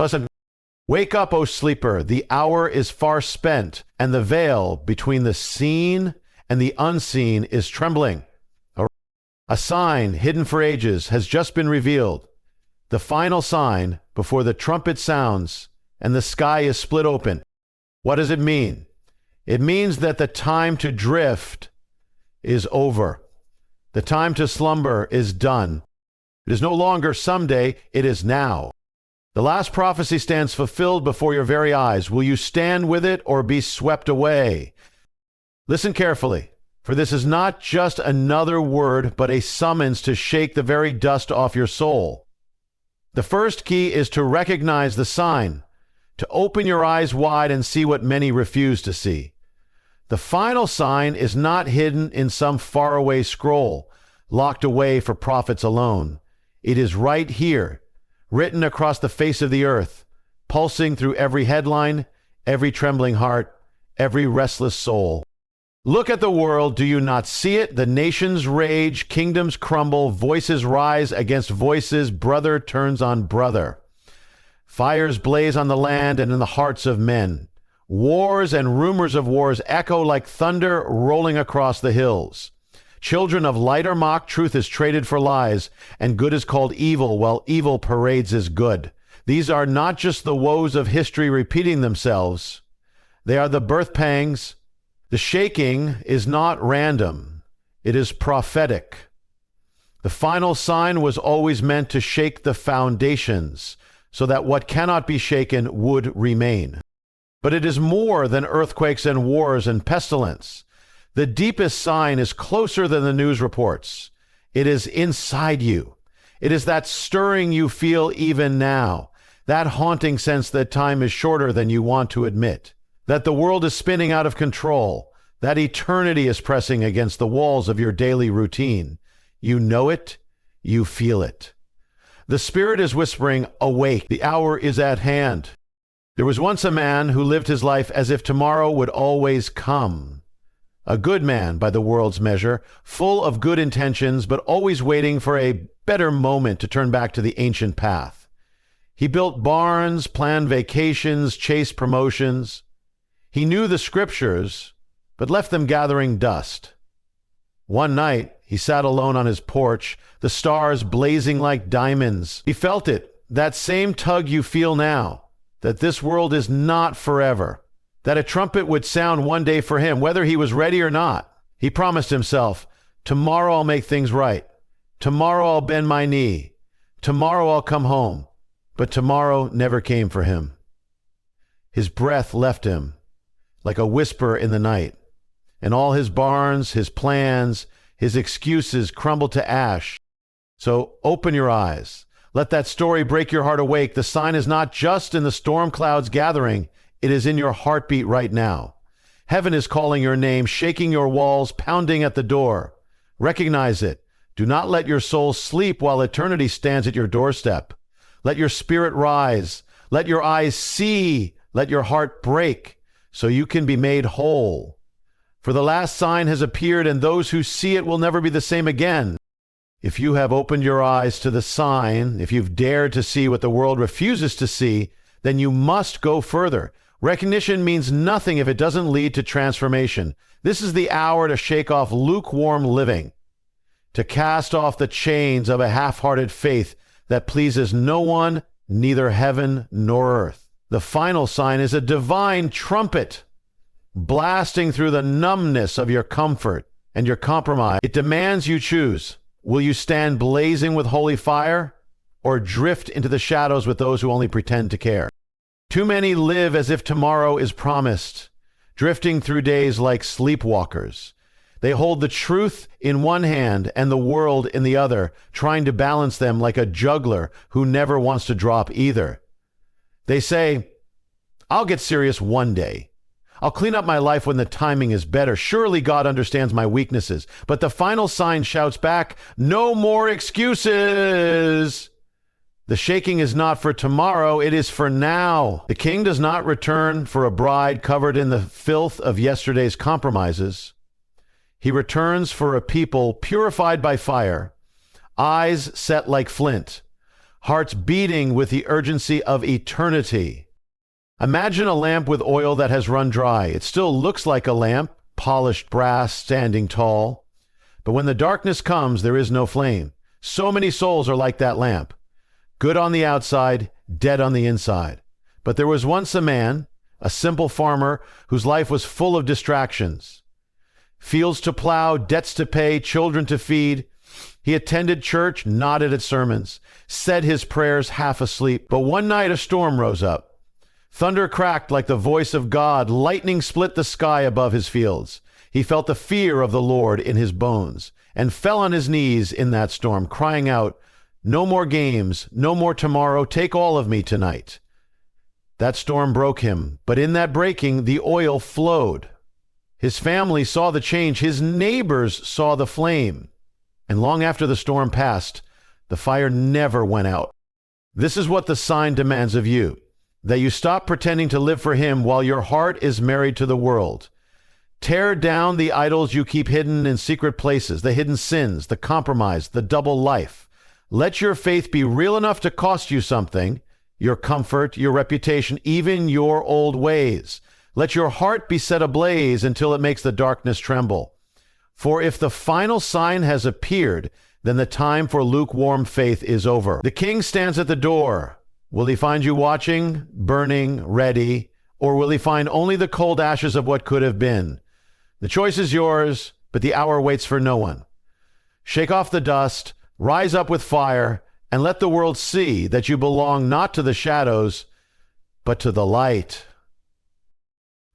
Listen, wake up, O sleeper, the hour is far spent, and the veil between the seen and the unseen is trembling. A sign hidden for ages has just been revealed. The final sign before the trumpet sounds and the sky is split open. What does it mean? It means that the time to drift is over. The time to slumber is done. It is no longer someday, it is now. The last prophecy stands fulfilled before your very eyes. Will you stand with it or be swept away? Listen carefully, for this is not just another word, but a summons to shake the very dust off your soul. The first key is to recognize the sign, to open your eyes wide and see what many refuse to see. The final sign is not hidden in some faraway scroll, locked away for prophets alone. It is right here, written across the face of the earth, pulsing through every headline, every trembling heart, every restless soul. Look at the world, do you not see it? The nations rage, kingdoms crumble, voices rise against voices, brother turns on brother. Fires blaze on the land and in the hearts of men. Wars and rumors of wars echo like thunder rolling across the hills. Children of light are mocked, truth is traded for lies, and good is called evil, while evil parades as good. These are not just the woes of history repeating themselves. They are the birth pangs. The shaking is not random. It is prophetic. The final sign was always meant to shake the foundations, so that what cannot be shaken would remain. But it is more than earthquakes and wars and pestilence. The deepest sign is closer than the news reports. It is inside you. It is that stirring you feel even now, that haunting sense that time is shorter than you want to admit, that the world is spinning out of control, that eternity is pressing against the walls of your daily routine. You know it, you feel it. The Spirit is whispering, awake, the hour is at hand. There was once a man who lived his life as if tomorrow would always come. A good man by the world's measure, full of good intentions, but always waiting for a better moment to turn back to the ancient path. He built barns, planned vacations, chased promotions. He knew the scriptures, but left them gathering dust. One night, he sat alone on his porch, the stars blazing like diamonds. He felt it, that same tug you feel now, that this world is not forever, that a trumpet would sound one day for him, whether he was ready or not. He promised himself, tomorrow I'll make things right. Tomorrow I'll bend my knee. Tomorrow I'll come home. But tomorrow never came for him. His breath left him like a whisper in the night, and all his barns, his plans, his excuses crumbled to ash. So open your eyes. Let that story break your heart awake. The sign is not just in the storm clouds gathering. It is in your heartbeat right now. Heaven is calling your name, shaking your walls, pounding at the door. Recognize it. Do not let your soul sleep while eternity stands at your doorstep. Let your spirit rise. Let your eyes see. Let your heart break so you can be made whole. For the last sign has appeared, and those who see it will never be the same again. If you have opened your eyes to the sign, if you've dared to see what the world refuses to see, then you must go further. Recognition means nothing if it doesn't lead to transformation. This is the hour to shake off lukewarm living, to cast off the chains of a half-hearted faith that pleases no one, neither heaven nor earth. The final sign is a divine trumpet, blasting through the numbness of your comfort and your compromise. It demands you choose. Will you stand blazing with holy fire, or drift into the shadows with those who only pretend to care? Too many live as if tomorrow is promised, drifting through days like sleepwalkers. They hold the truth in one hand and the world in the other, trying to balance them like a juggler who never wants to drop either. They say, I'll get serious one day. I'll clean up my life when the timing is better. Surely God understands my weaknesses. But the final sign shouts back, no more excuses. The shaking is not for tomorrow, it is for now. The king does not return for a bride covered in the filth of yesterday's compromises. He returns for a people purified by fire, eyes set like flint, hearts beating with the urgency of eternity. Imagine a lamp with oil that has run dry. It still looks like a lamp, polished brass standing tall. But when the darkness comes, there is no flame. So many souls are like that lamp. Good on the outside, dead on the inside. But there was once a man, a simple farmer, whose life was full of distractions. Fields to plow, debts to pay, children to feed. He attended church, nodded at sermons, said his prayers half asleep. But one night a storm rose up. Thunder cracked like the voice of God. Lightning split the sky above his fields. He felt the fear of the Lord in his bones and fell on his knees in that storm, crying out, "No more games, no more tomorrow. Take all of me tonight." That storm broke him, but in that breaking, the oil flowed. His family saw the change. His neighbors saw the flame. And long after the storm passed, the fire never went out. This is what the sign demands of you, that you stop pretending to live for him while your heart is married to the world. Tear down the idols you keep hidden in secret places, the hidden sins, the compromise, the double life. Let your faith be real enough to cost you something, your comfort, your reputation, even your old ways. Let your heart be set ablaze until it makes the darkness tremble. For if the final sign has appeared, then the time for lukewarm faith is over. The king stands at the door. Will he find you watching, burning, ready, or will he find only the cold ashes of what could have been? The choice is yours, but the hour waits for no one. Shake off the dust, rise up with fire, and let the world see that you belong not to the shadows, but to the light.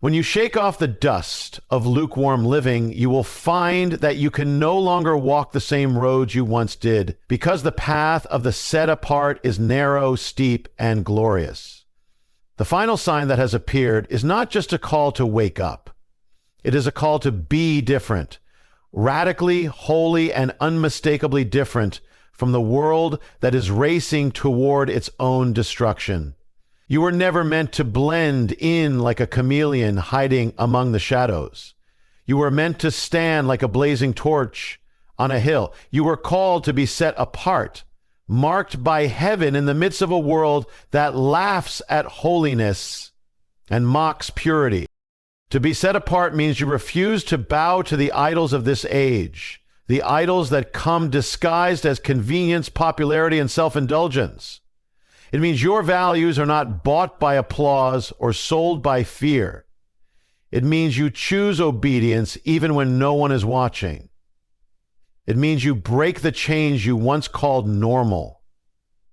When you shake off the dust of lukewarm living, you will find that you can no longer walk the same roads you once did, because the path of the set apart is narrow, steep, and glorious. The final sign that has appeared is not just a call to wake up. It is a call to be different, radically, wholly, and unmistakably different from the world that is racing toward its own destruction. You were never meant to blend in like a chameleon hiding among the shadows. You were meant to stand like a blazing torch on a hill. You were called to be set apart, marked by heaven in the midst of a world that laughs at holiness and mocks purity. To be set apart means you refuse to bow to the idols of this age, the idols that come disguised as convenience, popularity, and self-indulgence. It means your values are not bought by applause or sold by fear. It means you choose obedience even when no one is watching. It means you break the chains you once called normal,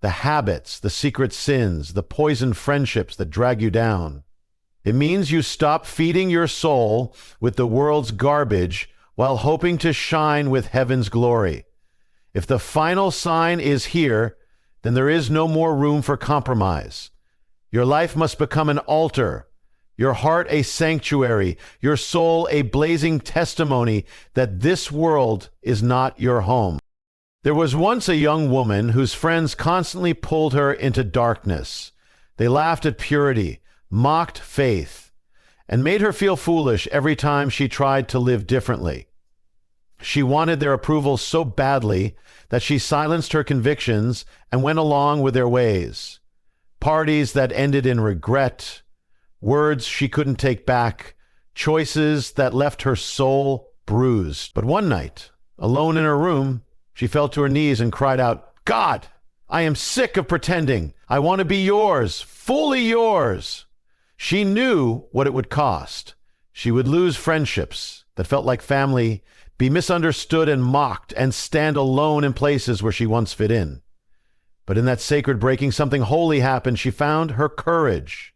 the habits, the secret sins, the poisoned friendships that drag you down. It means you stop feeding your soul with the world's garbage while hoping to shine with heaven's glory. If the final sign is here, then there is no more room for compromise. Your life must become an altar, your heart a sanctuary, your soul a blazing testimony that this world is not your home. There was once a young woman whose friends constantly pulled her into darkness. They laughed at purity, mocked faith, and made her feel foolish every time she tried to live differently. She wanted their approval so badly that she silenced her convictions and went along with their ways. Parties that ended in regret, words she couldn't take back, choices that left her soul bruised. But one night, alone in her room, she fell to her knees and cried out, "God, I am sick of pretending. I want to be yours, fully yours." She knew what it would cost. She would lose friendships that felt like family, be misunderstood and mocked, and stand alone in places where she once fit in. But in that sacred breaking, something holy happened. She found her courage.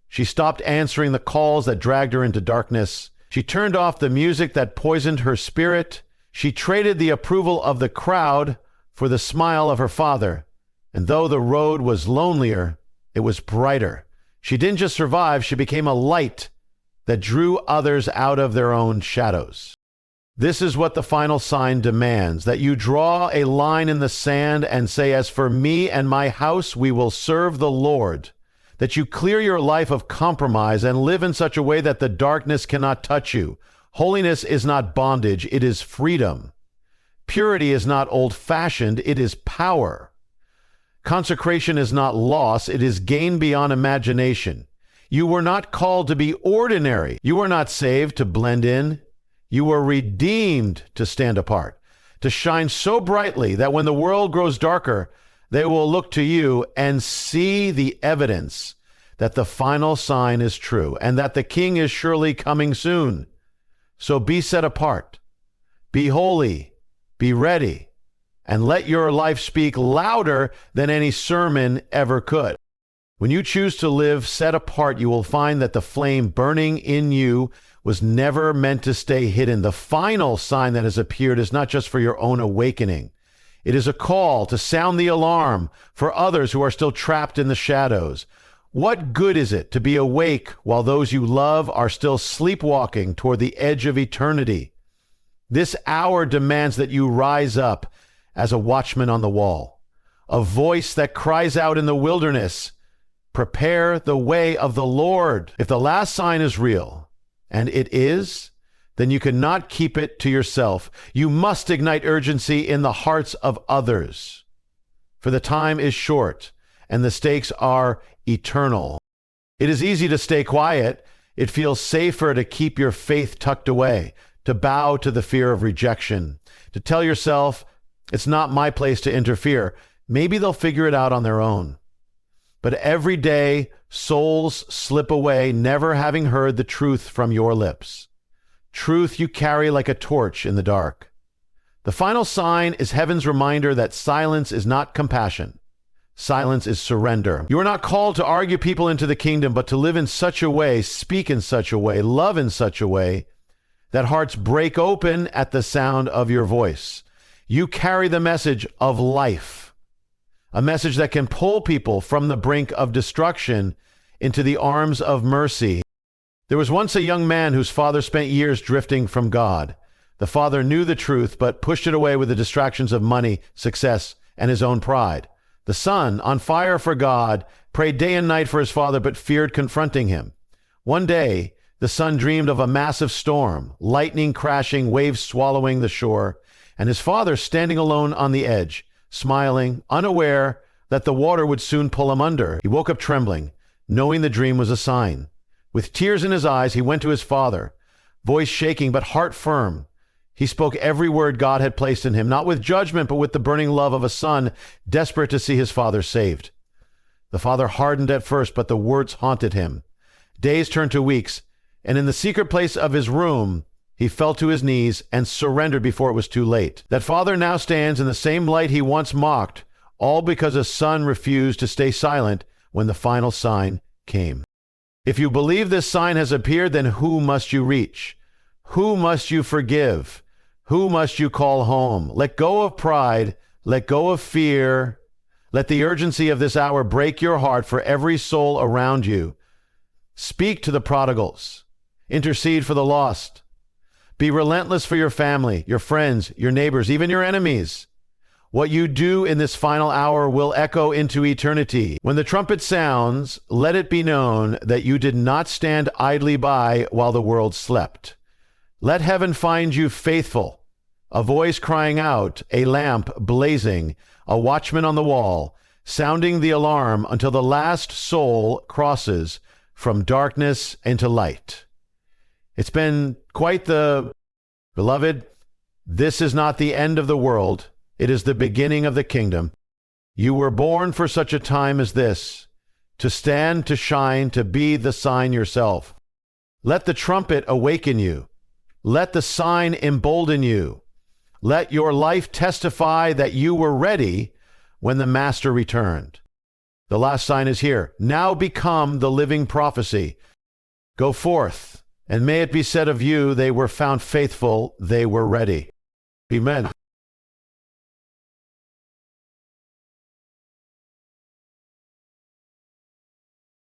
She stopped answering the calls that dragged her into darkness. She turned off the music that poisoned her spirit. She traded the approval of the crowd for the smile of her Father. And though the road was lonelier, it was brighter. She didn't just survive, she became a light that drew others out of their own shadows. This is what the final sign demands, that you draw a line in the sand and say, "As for me and my house, we will serve the Lord." That you clear your life of compromise and live in such a way that the darkness cannot touch you. Holiness is not bondage, it is freedom. Purity is not old-fashioned, it is power. Consecration is not loss, it is gain beyond imagination. You were not called to be ordinary. You were not saved to blend in. You were redeemed to stand apart, to shine so brightly that when the world grows darker, they will look to you and see the evidence that the final sign is true and that the King is surely coming soon. So be set apart, be holy, be ready, and let your life speak louder than any sermon ever could. When you choose to live set apart, you will find that the flame burning in you was never meant to stay hidden. The final sign that has appeared is not just for your own awakening. It is a call to sound the alarm for others who are still trapped in the shadows. What good is it to be awake while those you love are still sleepwalking toward the edge of eternity? This hour demands that you rise up as a watchman on the wall, a voice that cries out in the wilderness, prepare the way of the Lord. If the last sign is real, and it is, then you cannot keep it to yourself. You must ignite urgency in the hearts of others. For the time is short, and the stakes are eternal. It is easy to stay quiet. It feels safer to keep your faith tucked away, to bow to the fear of rejection, to tell yourself, it's not my place to interfere. Maybe they'll figure it out on their own. But every day, souls slip away, never having heard the truth from your lips. Truth you carry like a torch in the dark. The final sign is heaven's reminder that silence is not compassion. Silence is surrender. You are not called to argue people into the kingdom, but to live in such a way, speak in such a way, love in such a way that hearts break open at the sound of your voice. You carry the message of life, a message that can pull people from the brink of destruction into the arms of mercy. There was once a young man whose father spent years drifting from God. The father knew the truth, but pushed it away with the distractions of money, success, and his own pride. The son, on fire for God, prayed day and night for his father, but feared confronting him. One day, the son dreamed of a massive storm, lightning crashing, waves swallowing the shore, and his father standing alone on the edge, smiling, unaware that the water would soon pull him under. He woke up trembling, knowing the dream was a sign. With tears in his eyes, he went to his father, voice shaking but heart firm. He spoke every word God had placed in him, not with judgment, but with the burning love of a son, desperate to see his father saved. The father hardened at first, but the words haunted him. Days turned to weeks, and in the secret place of his room, he fell to his knees and surrendered before it was too late. That father now stands in the same light he once mocked, all because a son refused to stay silent when the final sign came. If you believe this sign has appeared, then who must you reach? Who must you forgive? Who must you call home? Let go of pride. Let go of fear. Let the urgency of this hour break your heart for every soul around you. Speak to the prodigals. Intercede for the lost. Be relentless for your family, your friends, your neighbors, even your enemies. What you do in this final hour will echo into eternity. When the trumpet sounds, let it be known that you did not stand idly by while the world slept. Let heaven find you faithful, a voice crying out, a lamp blazing, a watchman on the wall, sounding the alarm until the last soul crosses from darkness into light. It's been quite the... Beloved, this is not the end of the world. It is the beginning of the kingdom. You were born for such a time as this, to stand, to shine, to be the sign yourself. Let the trumpet awaken you. Let the sign embolden you. Let your life testify that you were ready when the Master returned. The last sign is here. Now become the living prophecy. Go forth, and may it be said of you, they were found faithful, they were ready. Amen.